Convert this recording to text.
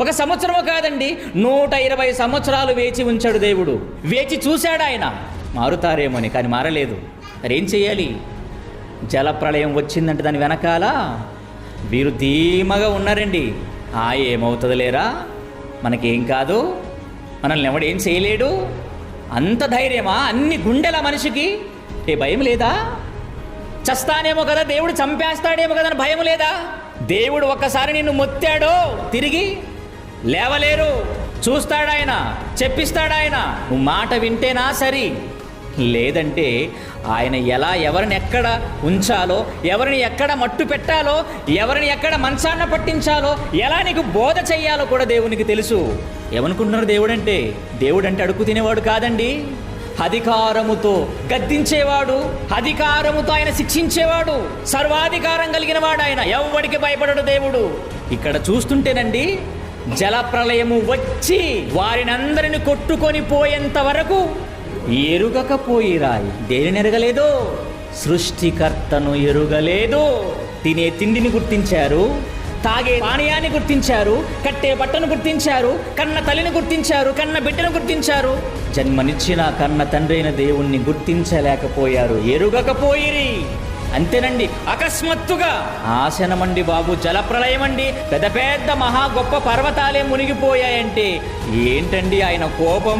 ఒక సంవత్సరమో కాదండి, 120 సంవత్సరాలు వేచి ఉంచాడు దేవుడు. వేచి చూశాడు ఆయన మారుతారేమోని, కానీ మారలేదు. మరేం చేయాలి? జలప్రళయం వచ్చిందంటే దాని వెనకాల వీరు ధీమగా ఉన్నారండి. ఏమవుతుంది లేరా, మనకేం కాదు, మనల్ని ఎవడేం చేయలేడు, అంత ధైర్యమా? అన్ని గుండెల మనిషికి భయం లేదా? చస్తానేమో కదా, దేవుడు చంపేస్తాడేమో కదా అని భయం లేదా? దేవుడు ఒక్కసారి నిన్ను మొత్తాడో తిరిగి లేవలేరు. చూస్తాడాయన, చెప్పిస్తాడాయన, నువ్వు మాట వింటేనా సరి, లేదంటే ఆయన ఎవరిని ఎక్కడ ఉంచాలో, ఎవరిని ఎక్కడ మట్టు పెట్టాలో, ఎవరిని ఎక్కడ మంచాన్న పట్టించాలో, ఎలా నీకు బోధ చెయ్యాలో కూడా దేవునికి తెలుసు. ఏమనుకుంటున్నారు దేవుడంటే అడుగు తినేవాడు కాదండి. అధికారముతో గద్దించేవాడు, అధికారముతో ఆయన శిక్షించేవాడు, సర్వాధికారం కలిగిన వాడు ఆయన. ఎవరికి భయపడడు దేవుడు. ఇక్కడ చూస్తుంటేనండి, జలప్రళయము వచ్చి వారిని అందరిని కొట్టుకొని పోయేంత వరకు ఎరుగకపోయిరాయి. దేనిని ఎరగలేదు? సృష్టికర్తను ఎరుగలేదు. తినే తిండిని గుర్తించారు, తాగే పానీయాన్ని గుర్తించారు, కట్టే బట్టను గుర్తించారు, కన్న తల్లిని గుర్తించారు, కన్న బిడ్డను గుర్తించారు. జన్మనిచ్చిన కన్న తండ్రి అయిన దేవుణ్ణి గుర్తించలేకపోయారు, ఎరుగకపోయిరి. అంతేనండి, అకస్మాత్తుగా ఆశనమండి బాబు, జలప్రళయమండి. పెద్ద పెద్ద మహా గొప్ప పర్వతాలే మునిగిపోయాయంటే ఏంటండి ఆయన కోపం?